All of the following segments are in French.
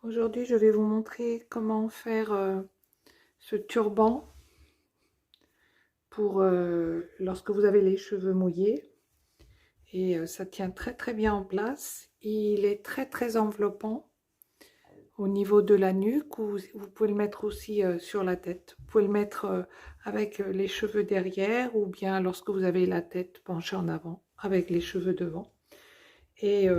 Aujourd'hui, je vais vous montrer comment faire ce turban pour lorsque vous avez les cheveux mouillés. Et ça tient très très bien en place. Il est très très enveloppant au niveau de la nuque. Vous pouvez le mettre aussi sur la tête. Vous pouvez le mettre avec les cheveux derrière ou bien lorsque vous avez la tête penchée en avant avec les cheveux devant. Et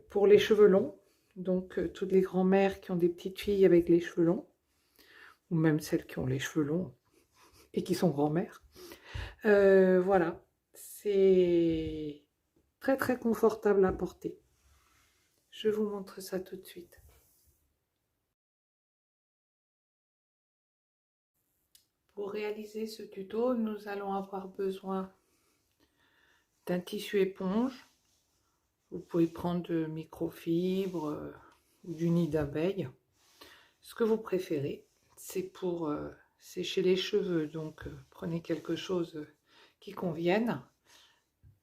pour les cheveux longs, donc toutes les grand-mères qui ont des petites filles avec les cheveux longs, ou même celles qui ont les cheveux longs et qui sont grand-mères. Voilà, c'est très très confortable à porter. Je vous montre ça tout de suite. Pour réaliser ce tuto, nous allons avoir besoin d'un tissu éponge. Vous pouvez prendre de microfibre ou du nid d'abeille, ce que vous préférez. C'est pour sécher les cheveux, donc prenez quelque chose qui convienne.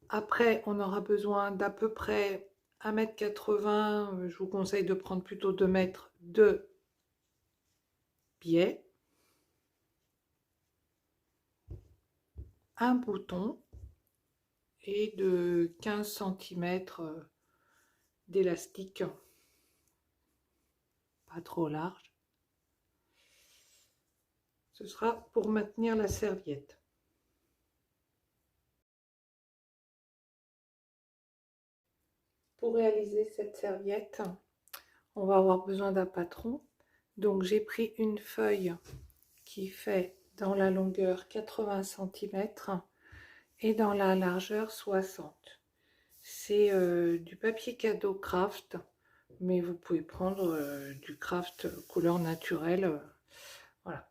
Après, on aura besoin d'à peu près 1,80 m. Je vous conseille de prendre plutôt 2 mètres de biais, un bouton et de 15 cm d'élastique, pas trop large. Ce sera pour maintenir la serviette. Pour réaliser cette serviette, on va avoir besoin d'un patron. Donc j'ai pris une feuille qui fait dans la longueur 80 cm et dans la largeur 60. C'est du papier cadeau craft, mais vous pouvez prendre du craft couleur naturelle, voilà,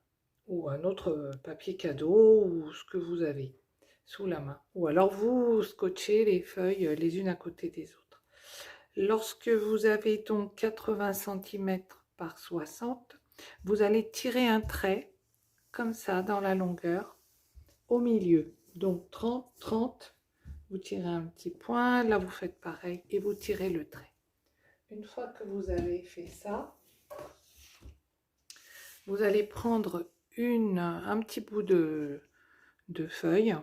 ou un autre papier cadeau, ou ce que vous avez sous la main. Ou alors vous scotchez les feuilles les unes à côté des autres. Lorsque vous avez donc 80 cm par 60, vous allez tirer un trait, comme ça, dans la longueur, au milieu. Donc 30, 30, vous tirez un petit point, là vous faites pareil, et vous tirez le trait. Une fois que vous avez fait ça, vous allez prendre un petit bout de feuille,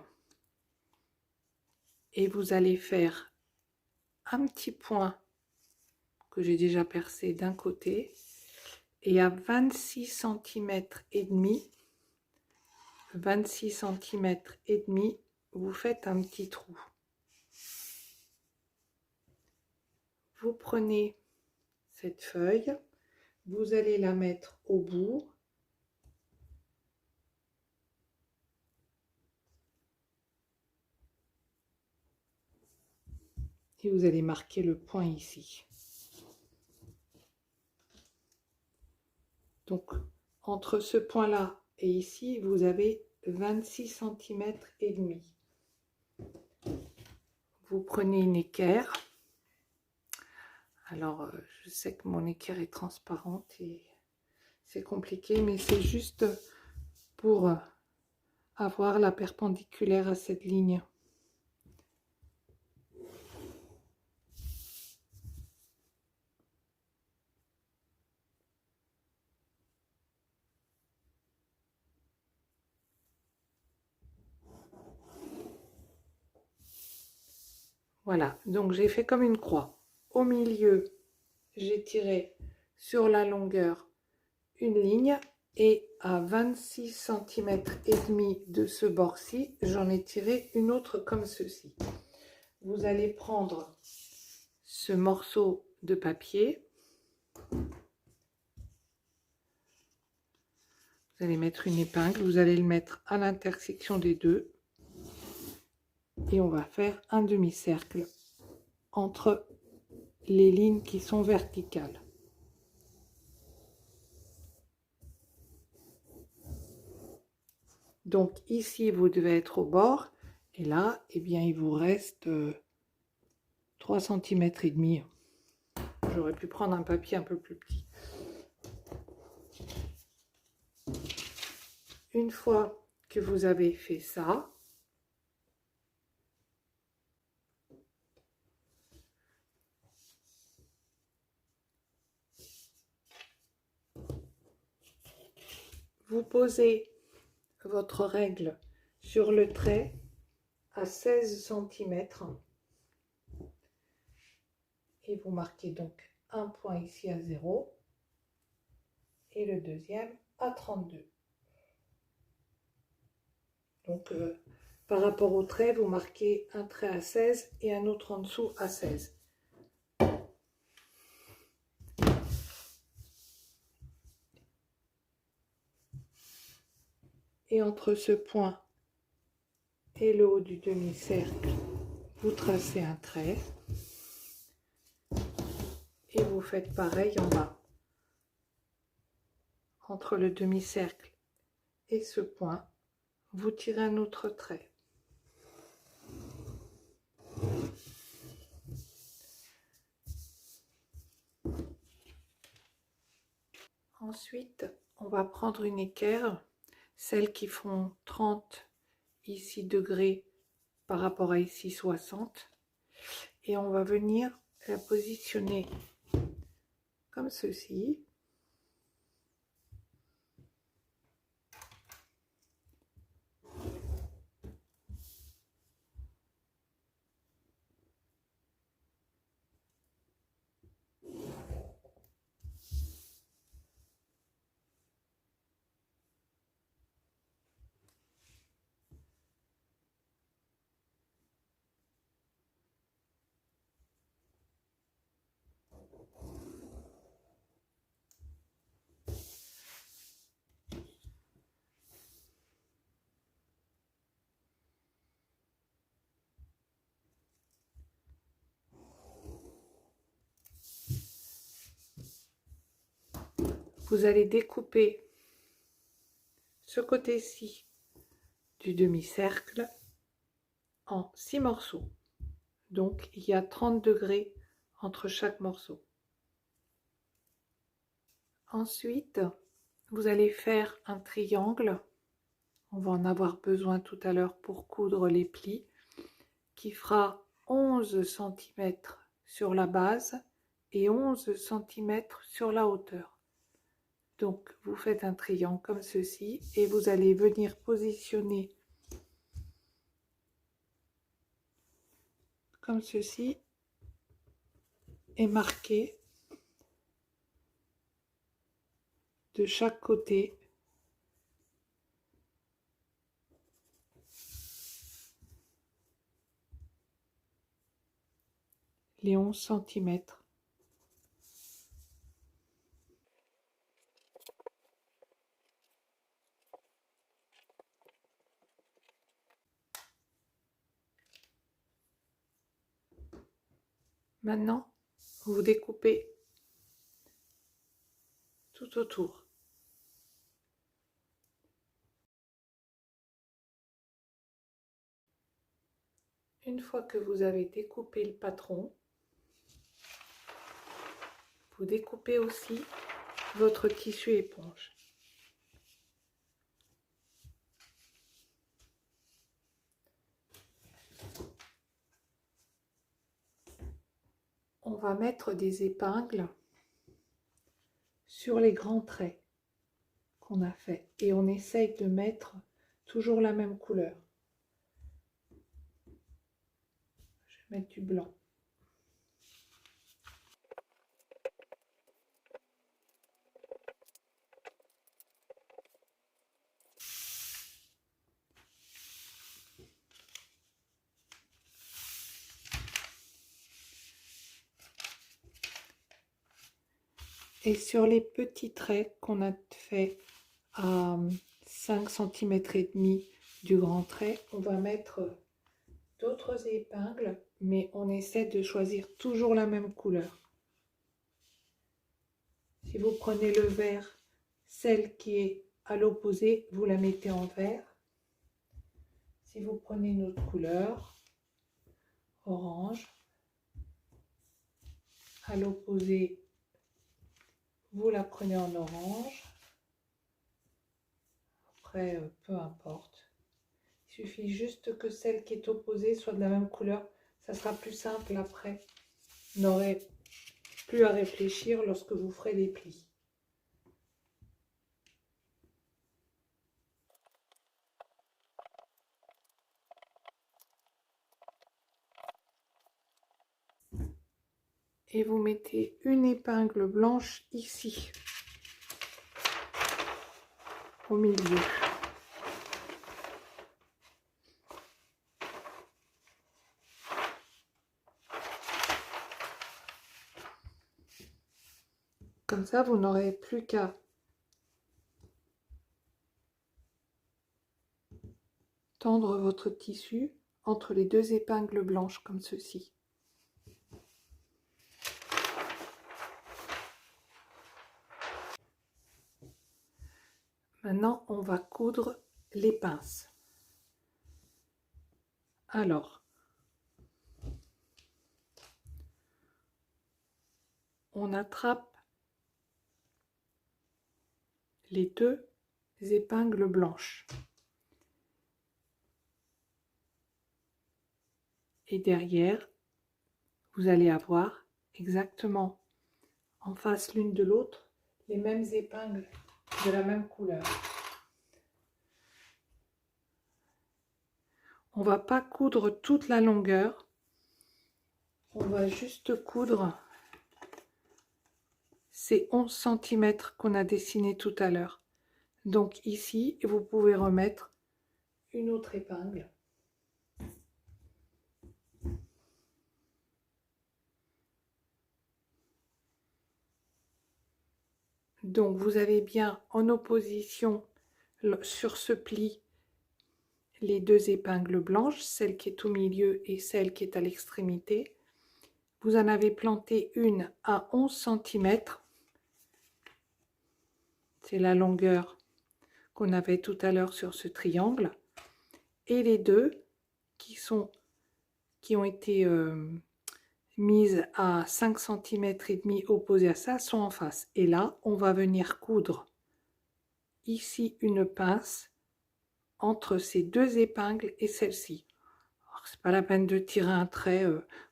et vous allez faire un petit point que j'ai déjà percé d'un côté, et à 26 cm et demi, 26 cm et demi, vous faites un petit trou. Vous prenez cette feuille, vous allez la mettre au bout, et vous allez marquer le point ici. Donc entre ce point là et ici, vous avez 26 cm et demi. Vous prenez une équerre. Alors je sais que mon équerre est transparente et c'est compliqué, mais c'est juste pour avoir la perpendiculaire à cette ligne. Voilà, donc j'ai fait comme une croix. Au milieu, j'ai tiré sur la longueur une ligne et à 26 cm et demi de ce bord-ci, j'en ai tiré une autre comme ceci. Vous allez prendre ce morceau de papier, vous allez mettre une épingle, vous allez le mettre à l'intersection des deux et on va faire un demi-cercle entre les lignes qui sont verticales. Donc ici vous devez être au bord et là eh bien il vous reste 3 cm et demi. J'aurais pu prendre un papier un peu plus petit. Une fois que vous avez fait ça, vous posez votre règle sur le trait à 16 cm et vous marquez donc un point ici à 0 et le deuxième à 32. Donc par rapport au trait, vous marquez un trait à 16 et un autre en dessous à 16. Et entre ce point et le haut du demi-cercle, vous tracez un trait et vous faites pareil en bas. Entre le demi-cercle et ce point, vous tirez un autre trait. Ensuite, on va prendre une équerre, celles qui font 30 ici degrés par rapport à ici 60, et on va venir la positionner comme ceci. Vous allez découper ce côté-ci du demi-cercle en 6 morceaux. Donc il y a 30 degrés entre chaque morceau. Ensuite, vous allez faire un triangle. On va en avoir besoin tout à l'heure pour coudre les plis, qui fera 11 cm sur la base et 11 cm sur la hauteur. Donc vous faites un triangle comme ceci et vous allez venir positionner comme ceci et marquer de chaque côté les 11 cm. Maintenant, vous découpez tout autour. Une fois que vous avez découpé le patron, vous découpez aussi votre tissu éponge. On va mettre des épingles sur les grands traits qu'on a fait et on essaye de mettre toujours la même couleur. Je vais mettre du blanc. Et sur les petits traits qu'on a fait à 5 cm et demi du grand trait, on va mettre d'autres épingles, mais on essaie de choisir toujours la même couleur. Si vous prenez le vert, celle qui est à l'opposé, vous la mettez en vert. Si vous prenez une autre couleur, orange, à l'opposé, vous la prenez en orange. Après, peu importe. Il suffit juste que celle qui est opposée soit de la même couleur. Ça sera plus simple après. Vous n'aurez plus à réfléchir lorsque vous ferez les plis. et vous mettez une épingle blanche ici, au milieu. Comme ça, vous n'aurez plus qu'à tendre votre tissu entre les deux épingles blanches comme ceci. Maintenant, on va coudre les pinces. Alors, on attrape les deux épingles blanches. Et derrière, vous allez avoir exactement en face l'une de l'autre les mêmes épingles de la même couleur. On va pas coudre toute la longueur, on va juste coudre ces 11 cm qu'on a dessiné tout à l'heure. Donc ici, vous pouvez remettre une autre épingle. Donc vous avez bien en opposition sur ce pli les deux épingles blanches, celle qui est au milieu et celle qui est à l'extrémité. Vous en avez planté une à 11 cm. C'est la longueur qu'on avait tout à l'heure sur ce triangle. Et les deux qui ont été mises à 5 cm et demi opposées à ça sont en face. Et là, on va venir coudre ici une pince entre ces deux épingles et celle-ci. C'est pas la peine de tirer un trait.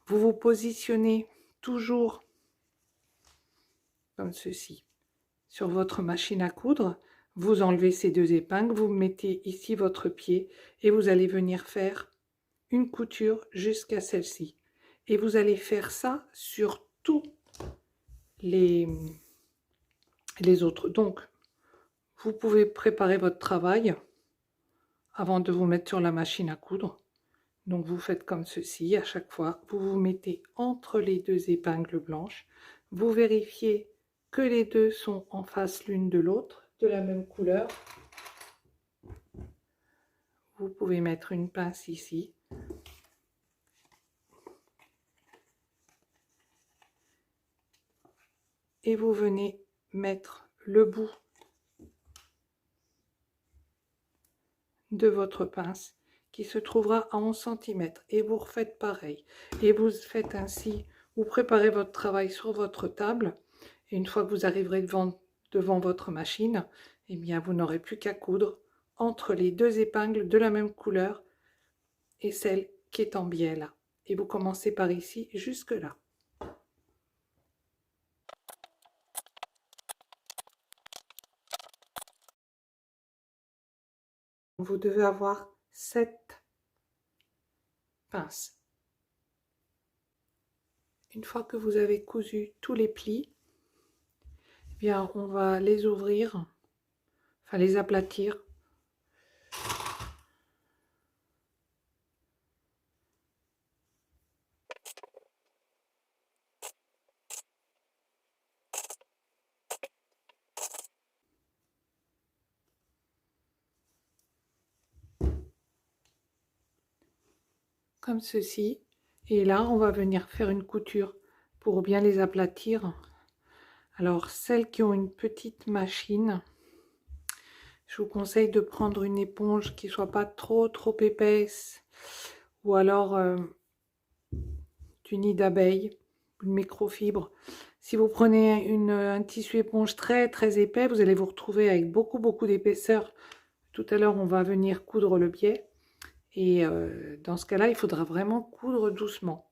Vous vous positionnez toujours comme ceci sur votre machine à coudre. Vous enlevez ces deux épingles, vous mettez ici votre pied et vous allez venir faire une couture jusqu'à celle-ci. Et vous allez faire ça sur tous les autres. Donc, vous pouvez préparer votre travail avant de vous mettre sur la machine à coudre. Donc, vous faites comme ceci à chaque fois. Vous vous mettez entre les deux épingles blanches. Vous vérifiez que les deux sont en face l'une de l'autre, de la même couleur. Vous pouvez mettre une pince ici. Et vous venez mettre le bout de votre pince qui se trouvera à 11 cm. Et vous refaites pareil. Et vous faites ainsi, vous préparez votre travail sur votre table. Et une fois que vous arriverez devant votre machine, eh bien vous n'aurez plus qu'à coudre entre les deux épingles de la même couleur et celle qui est en biais là. Et vous commencez par ici jusque là. Vous devez avoir 7 pinces. Une fois que vous avez cousu tous les plis, eh bien on va les ouvrir, enfin les aplatir. Comme ceci. Et là, on va venir faire une couture pour bien les aplatir. Alors, celles qui ont une petite machine, je vous conseille de prendre une éponge qui soit pas trop épaisse, ou alors du nid d'abeille, une microfibre. Si vous prenez un tissu éponge très épais, vous allez vous retrouver avec beaucoup d'épaisseur. Tout à l'heure, on va venir coudre le biais. Et dans ce cas-là, il faudra vraiment coudre doucement.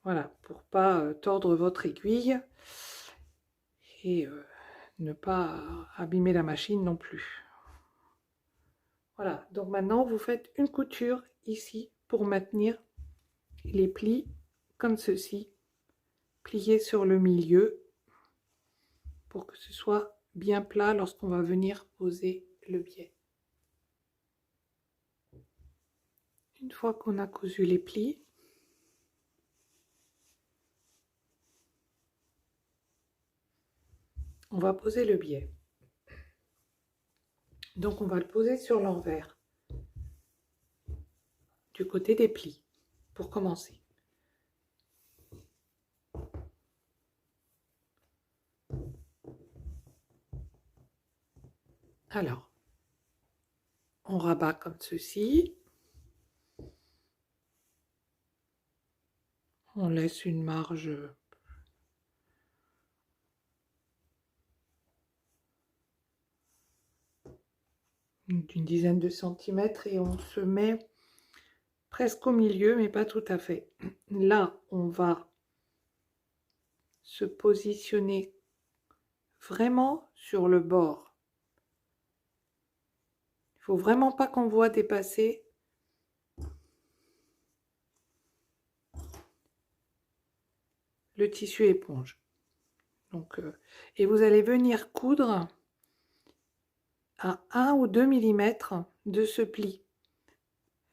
Voilà, pour pas tordre votre aiguille et ne pas abîmer la machine non plus. Voilà, donc maintenant vous faites une couture ici pour maintenir les plis comme ceci plier sur le milieu pour que ce soit bien plat lorsqu'on va venir poser le biais. Une fois qu'on a cousu les plis, on va poser le biais. Donc on va le poser sur l'envers, du côté des plis, pour commencer. Alors, on rabat comme ceci. On laisse une marge d'une dizaine de centimètres et on se met presque au milieu, mais pas tout à fait. Là, on va se positionner vraiment sur le bord. Il ne faut vraiment pas qu'on voit dépasser le tissu éponge. Donc, et vous allez venir coudre à 1 ou 2 mm de ce pli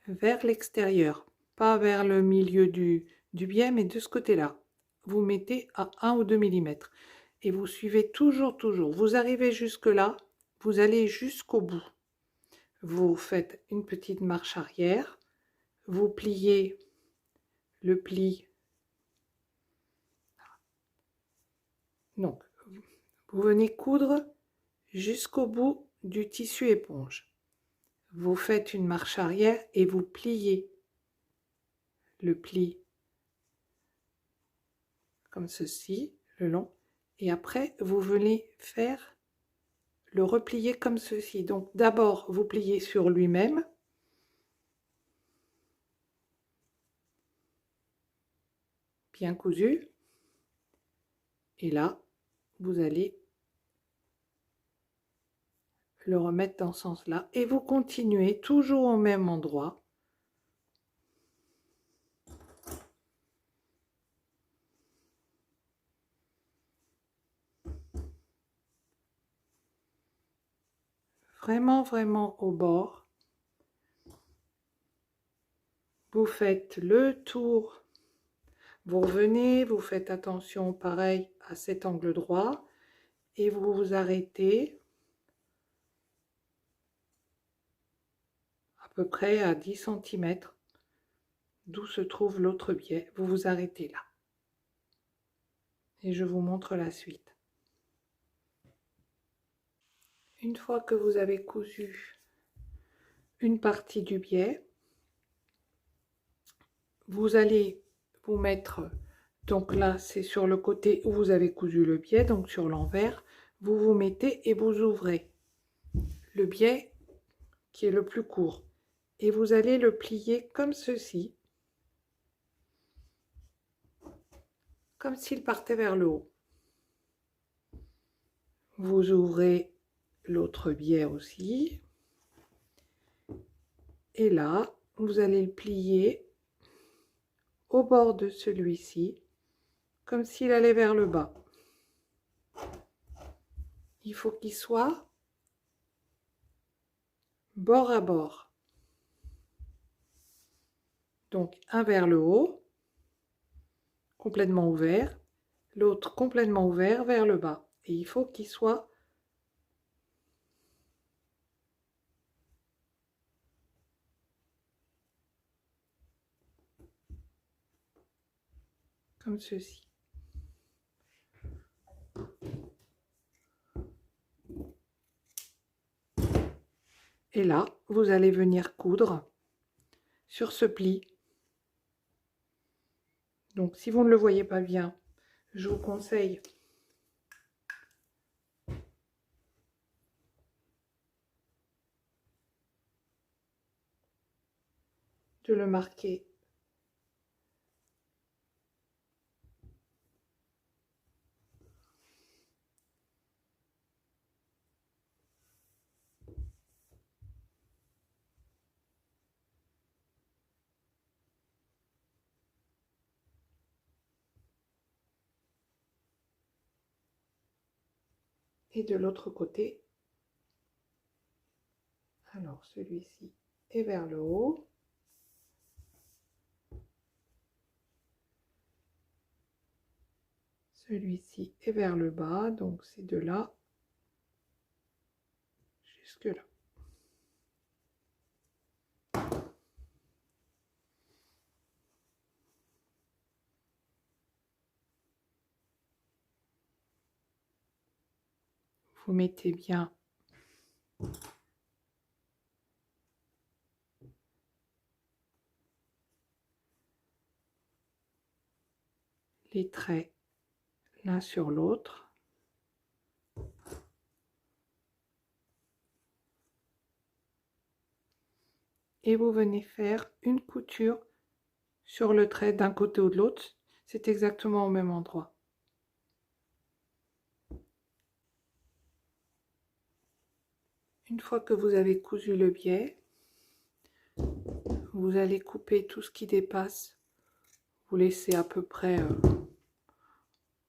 vers l'extérieur, pas vers le milieu du biais, mais de ce côté-là. Vous mettez à 1 ou 2 mm et vous suivez toujours. Vous arrivez jusque là, vous allez jusqu'au bout. Vous faites une petite marche arrière, vous pliez le pli. Donc, vous venez coudre jusqu'au bout du tissu éponge. Vous faites une marche arrière et vous pliez le pli comme ceci, le long. Et après, vous venez faire le replier comme ceci. Donc, d'abord, vous pliez sur lui-même. Bien cousu. Et là, vous allez le remettre dans ce sens-là. Et vous continuez toujours au même endroit. Vraiment au bord. Vous faites le tour. Vous revenez, vous faites attention pareil à cet angle droit. Et vous vous arrêtez à peu près à 10 cm d'où se trouve l'autre biais. Vous vous arrêtez là. Et je vous montre la suite. Une fois que vous avez cousu une partie du biais, vous allez vous mettre, donc là c'est sur le côté où vous avez cousu le biais, donc sur l'envers, vous vous mettez et vous ouvrez le biais qui est le plus court et vous allez le plier comme ceci, comme s'il partait vers le haut. Vous ouvrez l'autre biais aussi et là vous allez le plier au bord de celui-ci comme s'il allait vers le bas. Il faut qu'il soit bord à bord. Donc un vers le haut, complètement ouvert, l'autre complètement ouvert vers le bas. Et il faut qu'il soit comme ceci. Et là, vous allez venir coudre sur ce pli. Donc si vous ne le voyez pas bien, je vous conseille de le marquer et de l'autre côté. Alors celui-ci est vers le haut. Celui-ci est vers le bas, donc c'est de là jusque là. Vous mettez bien les traits l'un sur l'autre. Et vous venez faire une couture sur le trait d'un côté ou de l'autre. C'est exactement au même endroit. Une fois que vous avez cousu le biais, vous allez couper tout ce qui dépasse. Vous laissez à peu près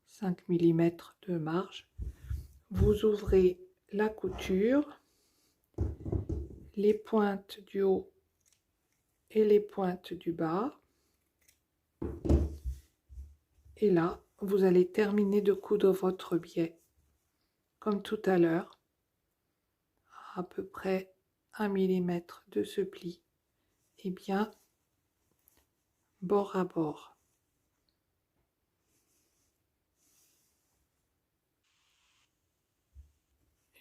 5 mm de marge. Vous ouvrez la couture, les pointes du haut et les pointes du bas. Et là, vous allez terminer de coudre votre biais, comme tout à l'heure, à peu près 1 mm de ce pli, et bien bord à bord.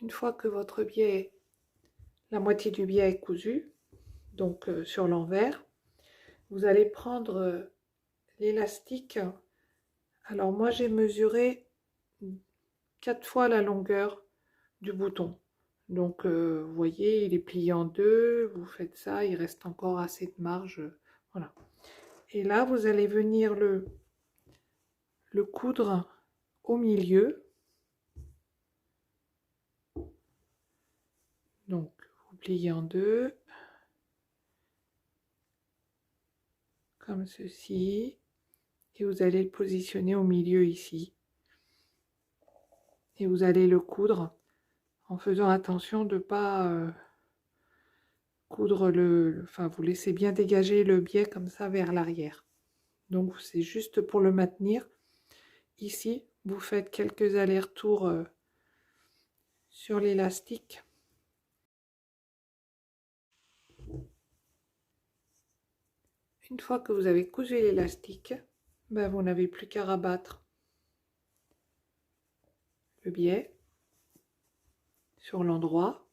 Une fois que votre biais, la moitié du biais est cousu, donc sur l'envers, vous allez prendre l'élastique. Alors moi j'ai mesuré 4 fois la longueur du bouton. Donc vous voyez, il est plié en deux, vous faites ça, il reste encore assez de marge. Voilà. Et là, vous allez venir le coudre au milieu. Donc vous pliez en deux, comme ceci. Et vous allez le positionner au milieu ici. Et vous allez le coudre en faisant attention de ne pas coudre enfin vous laissez bien dégager le biais comme ça vers l'arrière. Donc c'est juste pour le maintenir. Ici, vous faites quelques allers-retours sur l'élastique. Une fois que vous avez cousu l'élastique, ben vous n'avez plus qu'à rabattre le biais sur l'endroit.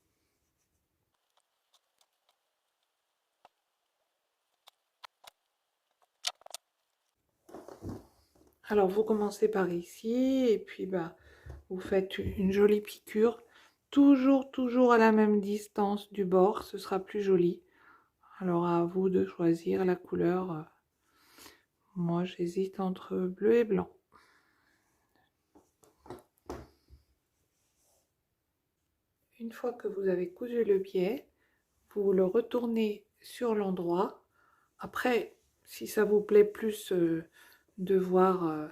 Alors vous commencez par ici et puis vous faites une jolie piqûre, toujours à la même distance du bord, ce sera plus joli. Alors à vous de choisir la couleur. Moi j'hésite entre bleu et blanc. Une fois que vous avez cousu le biais, vous le retournez sur l'endroit. Après, si ça vous plaît plus de voir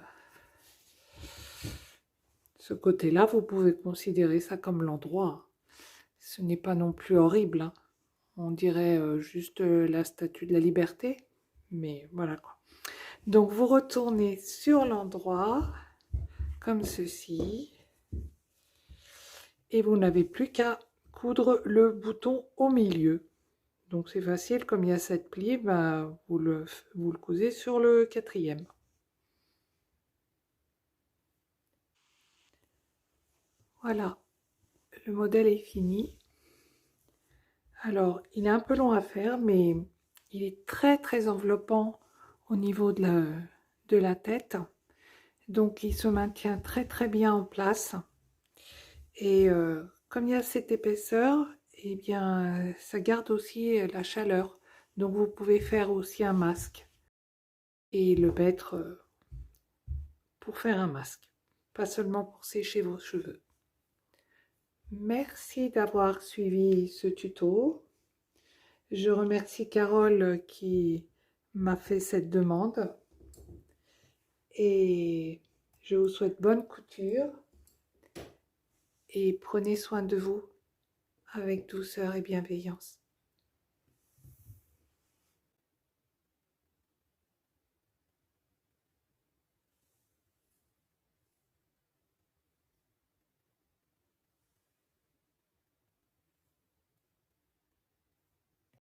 ce côté-là, vous pouvez considérer ça comme l'endroit. Ce n'est pas non plus horrible, hein. On dirait juste la statue de la liberté, mais voilà quoi. Donc vous retournez sur l'endroit, comme ceci, et vous n'avez plus qu'à coudre le bouton au milieu. Donc c'est facile, comme il y a 7 plis, vous le cousez sur le 4e. Voilà, le modèle est fini. Alors, il est un peu long à faire, mais il est très enveloppant au niveau de la tête. Donc, il se maintient très bien en place. Et comme il y a cette épaisseur, eh bien, ça garde aussi la chaleur. Donc, vous pouvez faire aussi un masque et le mettre pour faire un masque, pas seulement pour sécher vos cheveux. Merci d'avoir suivi ce tuto. Je remercie Carole qui m'a fait cette demande et je vous souhaite bonne couture et prenez soin de vous avec douceur et bienveillance.